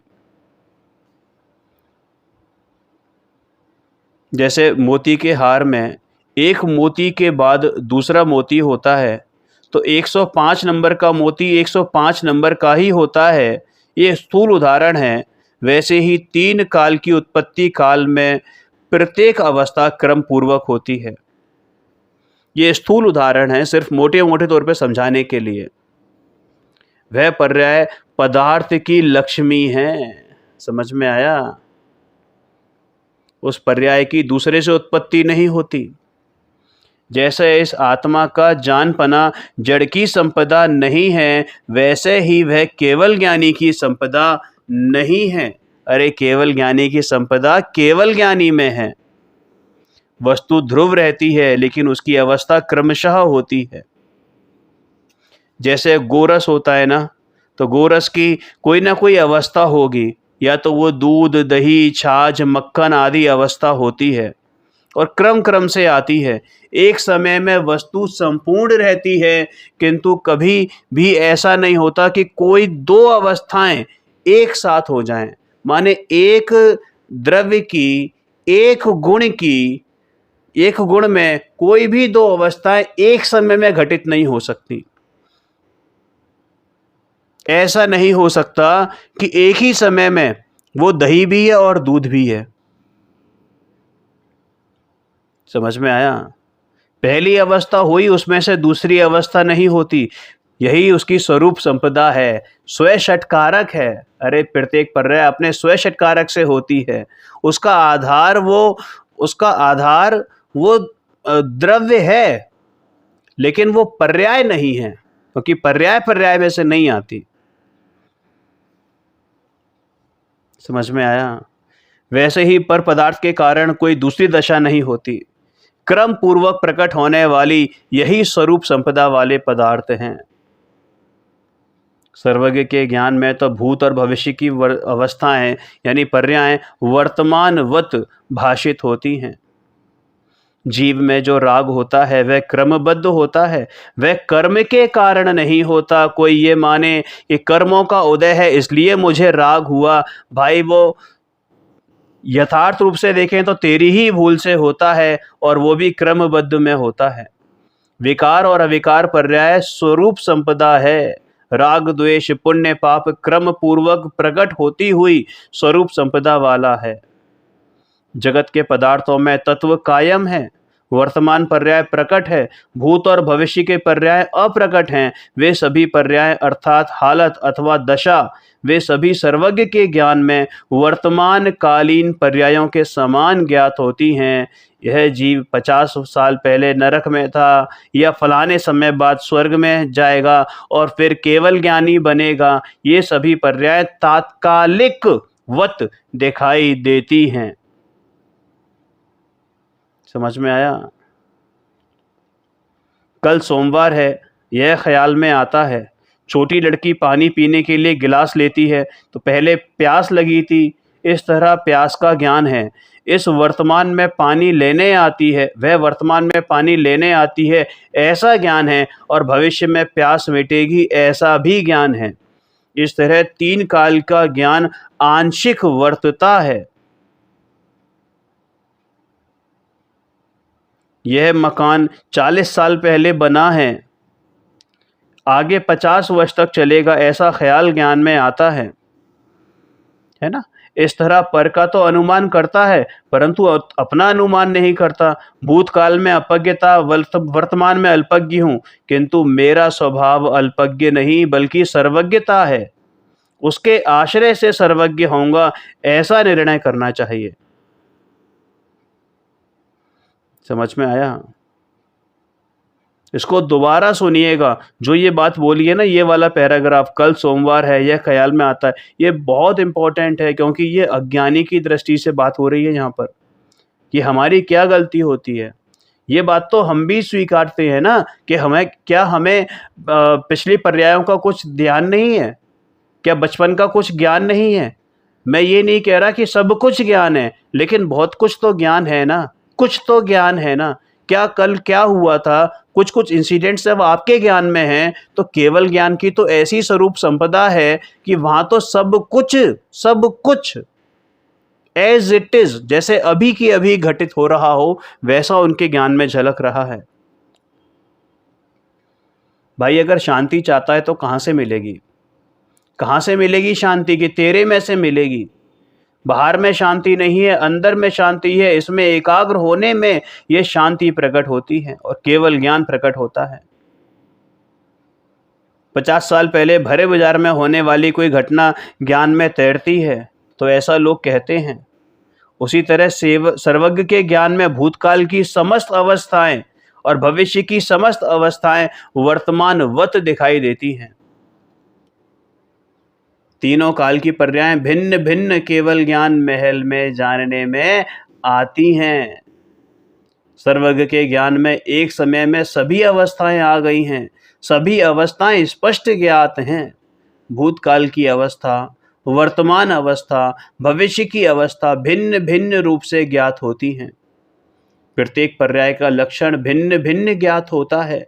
जैसे मोती के हार में एक मोती के बाद दूसरा मोती होता है, तो 105 नंबर का मोती 105 नंबर का ही होता है। ये स्थूल उदाहरण है। वैसे ही 3 काल की उत्पत्ति काल में प्रत्येक अवस्था क्रम पूर्वक होती है। ये स्थूल उदाहरण है, सिर्फ मोटे मोटे तौर पे समझाने के लिए। वह पर्याय पदार्थ की लक्ष्मी है। समझ में आया? उस पर्याय की दूसरे से उत्पत्ति नहीं होती। जैसे इस आत्मा का जानपना जड़ की संपदा नहीं है, वैसे ही वह केवल ज्ञानी की संपदा नहीं है। अरे केवल ज्ञानी की संपदा केवल ज्ञानी में है। वस्तु ध्रुव रहती है, लेकिन उसकी अवस्था क्रमशः होती है। जैसे गोरस होता है ना, तो गोरस की कोई ना कोई अवस्था होगी, या तो वो दूध, दही, छाछ, मक्खन आदि अवस्था होती है और क्रम क्रम से आती है। एक समय में वस्तु संपूर्ण रहती है, किंतु कभी भी ऐसा नहीं होता कि कोई 2 अवस्थाएं एक साथ हो जाएं। माने एक द्रव्य की, एक गुण में कोई भी 2 अवस्थाएं एक समय में घटित नहीं हो सकती। ऐसा नहीं हो सकता कि एक ही समय में वो दही भी है और दूध भी है। समझ में आया? पहली अवस्था हुई, उसमें से दूसरी अवस्था नहीं होती। यही उसकी स्वरूप संपदा है, स्वषटकारक है। अरे प्रत्येक पर्याय अपने स्वषटकारक से होती है। उसका आधार वो द्रव्य है, लेकिन वो पर्याय नहीं है, क्योंकि पर्याय में से नहीं आती। समझ में आया? वैसे ही पर पदार्थ के कारण कोई दूसरी दशा नहीं होती। क्रम पूर्वक प्रकट होने वाली यही स्वरूप संपदा वाले पदार्थ हैं। सर्वज्ञ के ज्ञान में तो भूत और भविष्य की अवस्थाएं यानी पर्याय वर्तमानवत भाषित होती हैं। जीव में जो राग होता है वह क्रमबद्ध होता है, वह कर्म के कारण नहीं होता। कोई ये माने कि कर्मों का उदय है इसलिए मुझे राग हुआ, भाई वो यथार्थ रूप से देखें तो तेरी ही भूल से होता है, और वो भी क्रमबद्ध में होता है। विकार और अविकार पर्याय स्वरूप संपदा है। राग द्वेष पुण्य पाप क्रम पूर्वक प्रकट होती हुई स्वरूप संपदा वाला है। जगत के पदार्थों में तत्व कायम है, वर्तमान पर्याय प्रकट है, भूत और भविष्य के पर्याय अप्रकट हैं। वे सभी पर्याय अर्थात हालत अथवा दशा, वे सभी सर्वज्ञ के ज्ञान में वर्तमान कालीन पर्यायों के समान ज्ञात होती हैं। यह जीव 50 साल पहले नरक में था, या फलाने समय बाद स्वर्ग में जाएगा और फिर केवल ज्ञानी बनेगा, ये सभी पर्याय तात्कालिक वत दिखाई देती हैं। समझ में आया? कल सोमवार है, यह ख्याल में आता है। छोटी लड़की पानी पीने के लिए गिलास लेती है तो पहले प्यास लगी थी, इस तरह प्यास का ज्ञान है। इस वर्तमान में पानी लेने आती है, वह वर्तमान में पानी लेने आती है, ऐसा ज्ञान है। और भविष्य में प्यास मिटेगी, ऐसा भी ज्ञान है। इस तरह 3 काल का ज्ञान आंशिक वर्तता है। यह मकान 40 साल पहले बना है, आगे 50 वर्ष तक चलेगा, ऐसा ख्याल ज्ञान में आता है ना? इस तरह पर का तो अनुमान करता है, परंतु अपना अनुमान नहीं करता। भूतकाल में अपज्ञता, वर्तमान में अल्पज्ञ हूँ, किंतु मेरा स्वभाव अल्पज्ञ नहीं बल्कि सर्वज्ञता है। उसके आश्रय से सर्वज्ञ होऊंगा, ऐसा निर्णय करना चाहिए। समझ में आया? इसको दोबारा सुनिएगा। जो ये बात बोली है ना, ये वाला पैराग्राफ, कल सोमवार है, यह ख्याल में आता है, ये बहुत इंपॉर्टेंट है, क्योंकि ये अज्ञानी की दृष्टि से बात हो रही है यहाँ पर कि हमारी क्या गलती होती है। ये बात तो हम भी स्वीकारते हैं ना कि हमें पिछली पर्यायों का कुछ ध्यान नहीं है, क्या बचपन का कुछ ज्ञान नहीं है। मैं ये नहीं कह रहा कि सब कुछ ज्ञान है, लेकिन बहुत कुछ तो ज्ञान है ना, कुछ तो ज्ञान है ना। क्या कल क्या हुआ था, कुछ इंसिडेंट्स जब आपके ज्ञान में हैं, तो केवल ज्ञान की तो ऐसी स्वरूप संपदा है कि वहां तो सब कुछ एज इट इज, जैसे अभी की अभी घटित हो रहा हो, वैसा उनके ज्ञान में झलक रहा है। भाई अगर शांति चाहता है तो कहां से मिलेगी? कहां से मिलेगी शांति? की तेरे में से मिलेगी। बाहर में शांति नहीं है, अंदर में शांति है। इसमें एकाग्र होने में यह शांति प्रकट होती है और केवल ज्ञान प्रकट होता है। 50 साल पहले भरे बाजार में होने वाली कोई घटना ज्ञान में तैरती है तो ऐसा लोग कहते हैं। उसी तरह सर्वज्ञ के ज्ञान में भूतकाल की समस्त अवस्थाएं और भविष्य की समस्त अवस्थाएं वर्तमानवत दिखाई देती हैं। तीनों काल की पर्याय भिन्न भिन्न केवल ज्ञान महल में जानने में आती हैं। सर्वज्ञ के ज्ञान में एक समय में सभी अवस्थाएं आ गई हैं, सभी अवस्थाएं स्पष्ट ज्ञात हैं। भूतकाल की अवस्था, वर्तमान अवस्था, भविष्य की अवस्था भिन्न भिन्न रूप से ज्ञात होती हैं। प्रत्येक पर्याय का लक्षण भिन्न भिन्न ज्ञात होता है।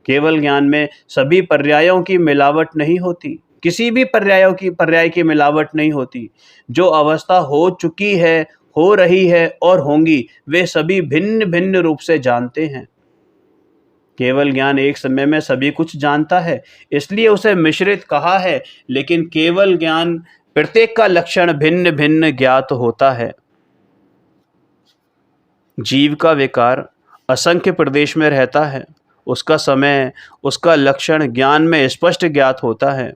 केवल ज्ञान में सभी पर्यायों की मिलावट नहीं होती, किसी भी पर्याय की मिलावट नहीं होती। जो अवस्था हो चुकी है, हो रही है और होंगी, वे सभी भिन्न भिन्न रूप से जानते हैं। केवल ज्ञान एक समय में सभी कुछ जानता है, इसलिए उसे मिश्रित कहा है, लेकिन केवल ज्ञान प्रत्येक का लक्षण भिन्न भिन्न ज्ञात होता है। जीव का विकार असंख्य प्रदेश में रहता है उसका समय, उसका लक्षण ज्ञान में स्पष्ट ज्ञात होता है।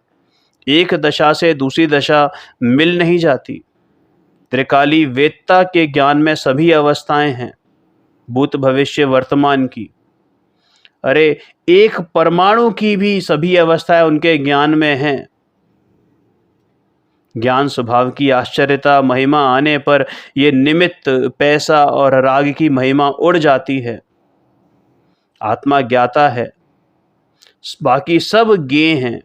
एक दशा से दूसरी दशा मिल नहीं जाती। त्रिकाली वेदता के ज्ञान में सभी अवस्थाएं हैं, भूत भविष्य वर्तमान की। अरे एक परमाणु की भी सभी अवस्थाएं उनके ज्ञान में हैं। ज्ञान स्वभाव की आश्चर्यता महिमा आने पर ये निमित्त, पैसा और राग की महिमा उड़ जाती है। आत्मा ज्ञाता है, बाकी सब ज्ञेय हैं।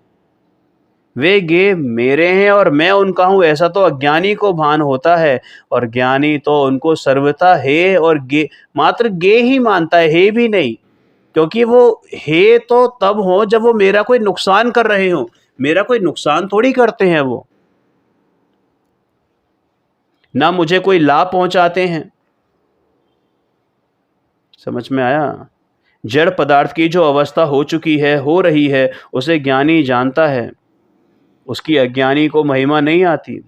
वे ज्ञेय मेरे हैं और मैं उनका हूं, ऐसा तो अज्ञानी को भान होता है। और ज्ञानी तो उनको सर्वथा है और मात्र ज्ञेय ही मानता है भी नहीं। क्योंकि वो है तो तब हो जब वो मेरा कोई नुकसान कर रहे हो। मेरा कोई नुकसान थोड़ी करते हैं वो, ना मुझे कोई लाभ पहुंचाते हैं। समझ में आया? जड़ पदार्थ की जो अवस्था हो चुकी है, हो रही है, उसे ज्ञानी जानता है, उसकी अज्ञानी को महिमा नहीं आती।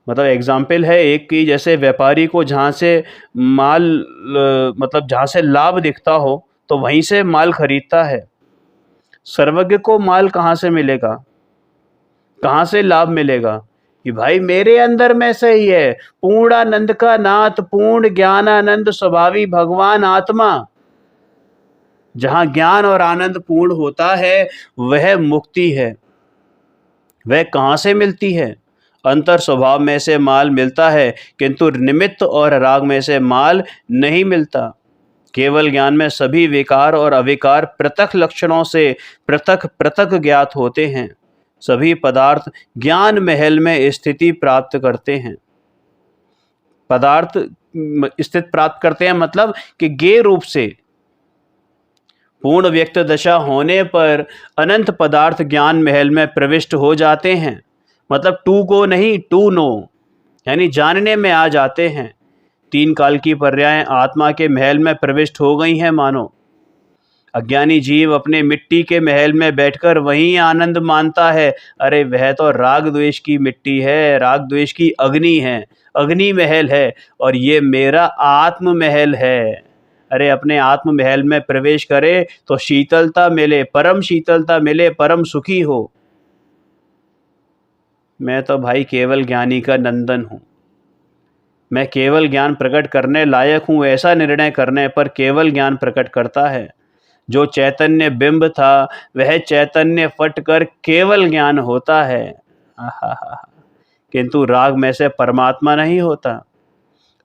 मतलब एग्जाम्पल है एक की, जैसे व्यापारी को जहाँ से माल मतलब जहाँ से लाभ दिखता हो तो वहीं से माल खरीदता है। सर्वज्ञ को माल कहाँ से मिलेगा, कहाँ से लाभ मिलेगा? कि भाई मेरे अंदर में से ही है, पूर्णानंद का नाथ, पूर्ण ज्ञानानंद स्वभावी भगवान आत्मा। जहाँ ज्ञान और आनंद पूर्ण होता है वह मुक्ति है। वह कहाँ से मिलती है? अंतर स्वभाव में से माल मिलता है, किंतु निमित्त और राग में से माल नहीं मिलता। केवल ज्ञान में सभी विकार और अविकार पृथक लक्षणों से पृथक पृथक ज्ञात होते हैं। सभी पदार्थ ज्ञान महल में स्थिति प्राप्त करते हैं। पदार्थ स्थित प्राप्त करते हैं मतलब कि ज्ञेय रूप से। पूर्ण व्यक्त दशा होने पर अनंत पदार्थ ज्ञान महल में प्रविष्ट हो जाते हैं। मतलब टू गो नहीं, टू नो, यानी जानने में आ जाते हैं। तीन काल की पर्याय आत्मा के महल में प्रविष्ट हो गई हैं मानो। अज्ञानी जीव अपने मिट्टी के महल में बैठकर वहीं आनंद मानता है। अरे वह तो राग द्वेष की मिट्टी है, राग द्वेष की अग्नि है, अग्नि महल है, और ये मेरा आत्म महल है। अरे अपने आत्म महल में प्रवेश करे तो शीतलता मिले, परम शीतलता मिले, परम सुखी हो। मैं तो भाई केवल ज्ञानी का नंदन हूँ। मैं केवल ज्ञान प्रकट करने लायक हूँ, ऐसा निर्णय करने पर केवल ज्ञान प्रकट करता है। जो चैतन्य बिंब था वह चैतन्य फट कर केवल ज्ञान होता है। आहा, किंतु राग में से परमात्मा नहीं होता।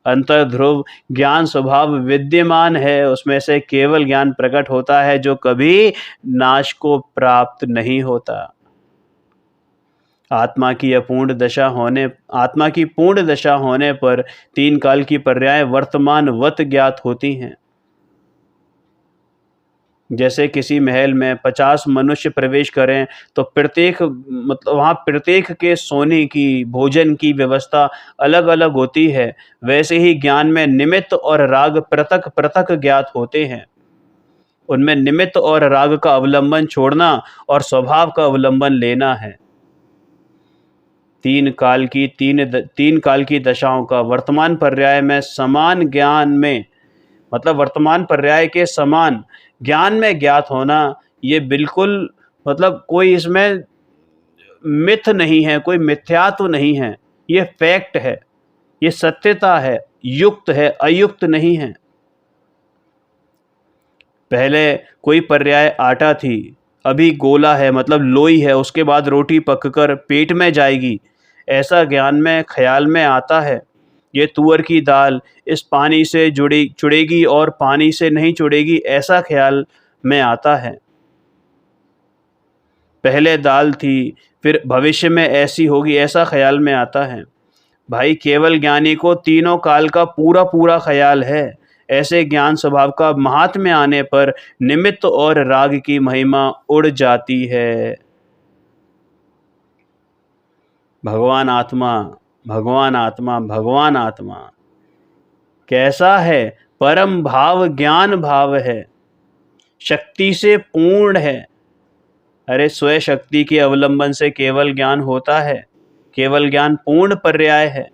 अंतर ध्रुव ज्ञान स्वभाव विद्यमान है, उसमें से केवल ज्ञान प्रकट होता है जो कभी नाश को प्राप्त नहीं होता। आत्मा की पूर्ण दशा होने पर तीन काल की पर्याय वर्तमान वत ज्ञात होती हैं। जैसे किसी महल में 50 मनुष्य प्रवेश करें तो प्रत्येक मतलब वहाँ प्रत्येक के सोने की, भोजन की व्यवस्था अलग अलग होती है। वैसे ही ज्ञान में निमित्त और राग पृथक पृथक ज्ञात होते हैं। उनमें निमित्त और राग का अवलंबन छोड़ना और स्वभाव का अवलंबन लेना है। तीन काल की दशाओं का वर्तमान पर्याय में समान ज्ञान में, मतलब वर्तमान पर्याय के समान ज्ञान में ज्ञात होना, ये बिल्कुल मतलब कोई इसमें मिथ नहीं है, कोई मिथ्यात्व नहीं है। ये फैक्ट है, ये सत्यता है, युक्त है, अयुक्त नहीं है। पहले कोई पर्याय आटा थी, अभी गोला है मतलब लोई है, उसके बाद रोटी पककर पेट में जाएगी, ऐसा ज्ञान में ख्याल में आता है। ये तुअर की दाल इस पानी से जुड़ेगी और पानी से नहीं जुड़ेगी, ऐसा ख्याल में आता है। पहले दाल थी, फिर भविष्य में ऐसी होगी, ऐसा ख्याल में आता है। भाई केवल ज्ञानी को तीनों काल का पूरा पूरा ख्याल है। ऐसे ज्ञान स्वभाव का महात्म्य आने पर निमित्त और राग की महिमा उड़ जाती है। भगवान आत्मा, भगवान आत्मा, भगवान आत्मा कैसा है? परम भाव ज्ञान भाव है, शक्ति से पूर्ण है। अरे स्वयं शक्ति के अवलंबन से केवल ज्ञान होता है। केवल ज्ञान पूर्ण पर्याय है।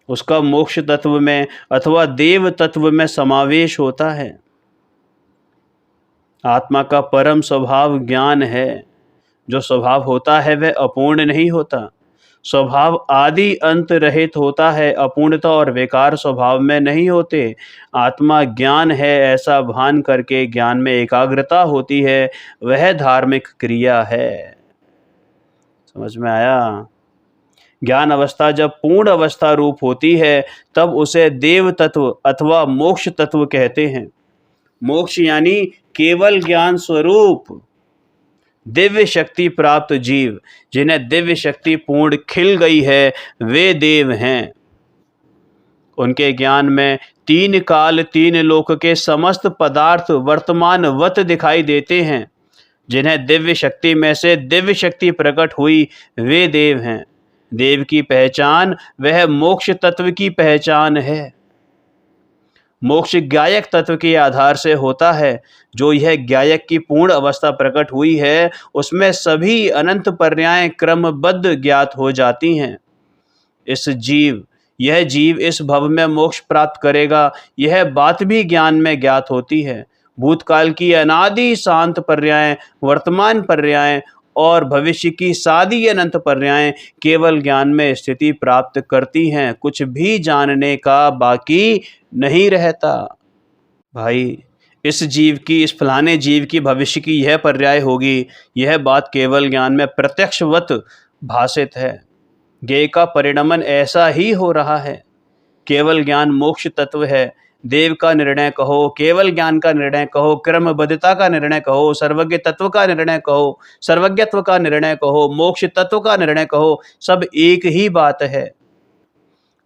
उसका मोक्ष तत्व में अथवा देव तत्व में समावेश होता है। आत्मा का परम स्वभाव ज्ञान है। जो स्वभाव होता है वह अपूर्ण नहीं होता। स्वभाव आदि अंत रहित होता है, अपूर्णता और विकार स्वभाव में नहीं होते। आत्मा ज्ञान है ऐसा भान करके ज्ञान में एकाग्रता होती है, वह धार्मिक क्रिया है। समझ में आया? ज्ञान अवस्था जब पूर्ण अवस्था रूप होती है तब उसे देव तत्व अथवा मोक्ष तत्व कहते हैं। मोक्ष यानी केवल ज्ञान स्वरूप दिव्य शक्ति प्राप्त जीव, जिन्हें दिव्य शक्ति पूर्ण खिल गई है, वे देव हैं। उनके ज्ञान में तीन काल तीन लोक के समस्त पदार्थ वर्तमानवत दिखाई देते हैं। जिन्हें दिव्य शक्ति में से दिव्य शक्ति प्रकट हुई, वे देव हैं। देव की पहचान वह मोक्ष तत्व की पहचान है। मोक्ष ज्ञायक तत्व के आधार से होता है। जो यह ज्ञायक की पूर्ण अवस्था प्रकट हुई है, उसमें सभी अनंत पर्याय क्रमबद्ध ज्ञात हो जाती हैं। यह जीव इस भव में मोक्ष प्राप्त करेगा, यह बात भी ज्ञान में ज्ञात होती है। भूतकाल की अनादि शांत पर्याय, वर्तमान पर्याय और भविष्य की सादी अनंत पर्याय केवल ज्ञान में स्थिति प्राप्त करती हैं। कुछ भी जानने का बाकी नहीं रहता। भाई, इस फलाने जीव की भविष्य की यह पर्याय होगी, यह बात केवल ज्ञान में प्रत्यक्षवत भासित है। ज्ञेय का परिणमन ऐसा ही हो रहा है। केवल ज्ञान मोक्ष तत्व है। देव का निर्णय कहो, केवल ज्ञान का निर्णय कहो, क्रमबद्धता का निर्णय कहो, सर्वज्ञ तत्व का निर्णय कहो, सर्वज्ञत्व का निर्णय कहो, मोक्ष तत्व का निर्णय कहो, सब एक ही बात है।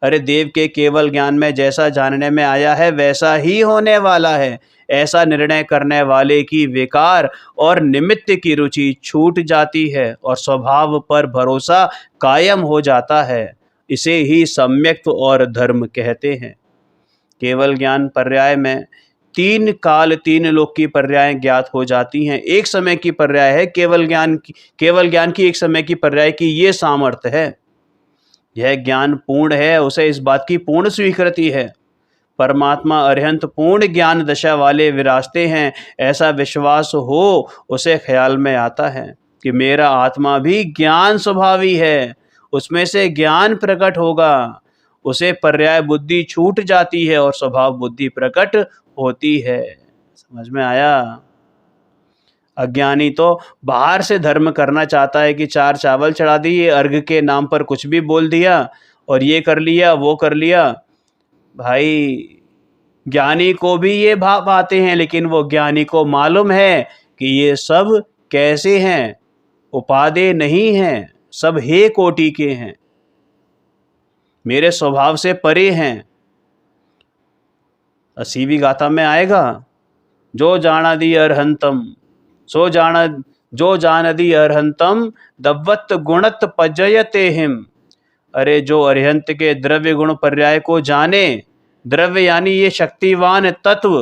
अरे देव के केवल ज्ञान में जैसा जानने में आया है वैसा ही होने वाला है। ऐसा निर्णय करने वाले की विकार और निमित्त की रुचि छूट जाती है और स्वभाव पर भरोसा कायम हो जाता है। इसे ही सम्यक्त और धर्म कहते हैं। केवल ज्ञान पर्याय में तीन काल तीन लोक की पर्याय ज्ञात हो जाती हैं। एक समय की पर्याय है केवल ज्ञान की एक समय की पर्याय की ये सामर्थ्य है। यह ज्ञान पूर्ण है, उसे इस बात की पूर्ण स्वीकृति है। परमात्मा अरिहंत पूर्ण ज्ञान दशा वाले विराजते हैं, ऐसा विश्वास हो उसे ख्याल में आता है कि मेरा आत्मा भी ज्ञान स्वभावी है, उसमें से ज्ञान प्रकट होगा। उसे पर्याय बुद्धि छूट जाती है और स्वभाव बुद्धि प्रकट होती है। समझ में आया? अज्ञानी तो बाहर से धर्म करना चाहता है कि 4 चावल चढ़ा दिए, अर्घ के नाम पर कुछ भी बोल दिया और ये कर लिया वो कर लिया। भाई, ज्ञानी को भी ये भाव आते हैं, लेकिन वो ज्ञानी को मालूम है कि ये सब कैसे हैं, उपादेय नहीं हैं, सब हे कोटि के हैं, मेरे स्वभाव से परे हैं। 80वीं गाथा में आएगा, जो जानादि अरहंतम जो जानदी अरहंतम दव्वत गुणत पजयते हिम। अरे जो अरिहंत के द्रव्य गुण पर्याय को जाने, द्रव्य यानी ये शक्तिवान तत्व,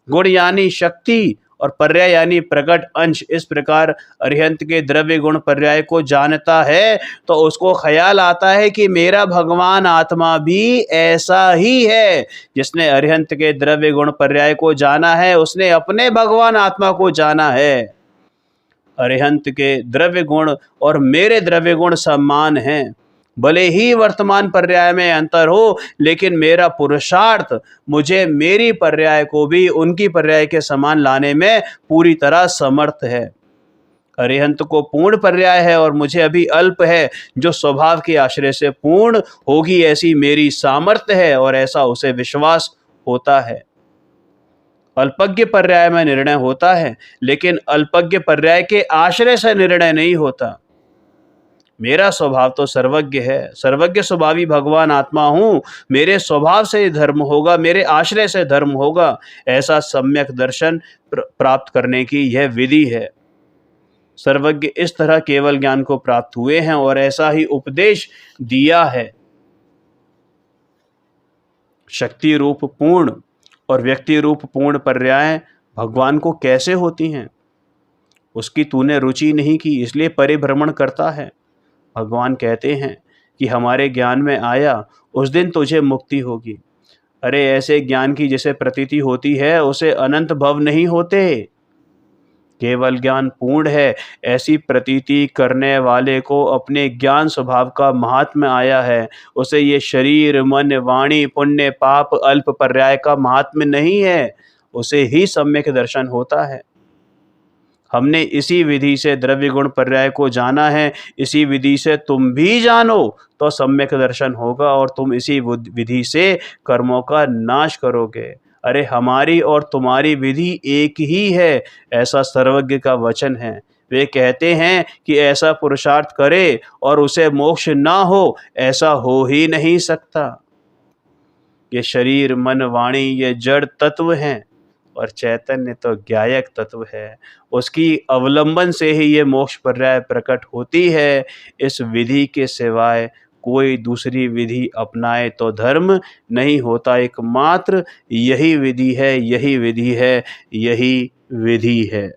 गुण यानी शक्ति और पर्याय यानी प्रकट अंश, इस प्रकार अरिहंत के द्रव्य गुण पर्याय को जानता है तो उसको ख्याल आता है कि मेरा भगवान आत्मा भी ऐसा ही है। जिसने अरिहंत के द्रव्य गुण पर्याय को जाना है उसने अपने भगवान आत्मा को जाना है। अरिहंत के द्रव्य गुण और मेरे द्रव्य गुण समान हैं, भले ही वर्तमान पर्याय में अंतर हो, लेकिन मेरा पुरुषार्थ मुझे मेरी पर्याय को भी उनकी पर्याय के समान लाने में पूरी तरह समर्थ है। अरिहंत को पूर्ण पर्याय है और मुझे अभी अल्प है, जो स्वभाव के आश्रय से पूर्ण होगी ऐसी मेरी सामर्थ्य है और ऐसा उसे विश्वास होता है। अल्पज्ञ पर्याय में निर्णय होता है, लेकिन अल्पज्ञ पर्याय के आश्रय से निर्णय नहीं होता। मेरा स्वभाव तो सर्वज्ञ है, सर्वज्ञ स्वभावी भगवान आत्मा हूँ, मेरे स्वभाव से धर्म होगा, मेरे आश्रय से धर्म होगा, ऐसा सम्यक दर्शन प्राप्त करने की यह विधि है। सर्वज्ञ इस तरह केवल ज्ञान को प्राप्त हुए हैं और ऐसा ही उपदेश दिया है। शक्ति रूप पूर्ण और व्यक्ति रूप पूर्ण पर्याय भगवान को कैसे होती हैं? उसकी तूने रुचि नहीं की, इसलिए परिभ्रमण करता है। भगवान कहते हैं कि हमारे ज्ञान में आया, उस दिन तुझे मुक्ति होगी। अरे ऐसे ज्ञान की जिसे प्रतीति होती है उसे अनंत भव नहीं होते। केवल ज्ञान पूर्ण है, ऐसी प्रतीति करने वाले को अपने ज्ञान स्वभाव का महात्म्य आया है। उसे ये शरीर, मन, वाणी, पुण्य, पाप, अल्प पर्याय का महात्म्य नहीं है, उसे ही सम्यक दर्शन होता है। हमने इसी विधि से द्रव्य गुण पर्याय को जाना है, इसी विधि से तुम भी जानो तो सम्यक दर्शन होगा और तुम इसी विधि से कर्मों का नाश करोगे। अरे हमारी और तुम्हारी विधि एक ही है, ऐसा सर्वज्ञ का वचन है। वे कहते हैं कि ऐसा पुरुषार्थ करे और उसे मोक्ष ना हो, ऐसा हो ही नहीं सकता। ये शरीर, मन, वाणी ये जड़ तत्व हैं और चैतन्य तो ज्ञायक तत्व है। उसकी अवलंबन से ही ये मोक्ष पर्याय प्रकट होती है। इस विधि के सिवाय कोई दूसरी विधि अपनाए तो धर्म नहीं होता। एकमात्र यही विधि है, यही विधि है, यही विधि है।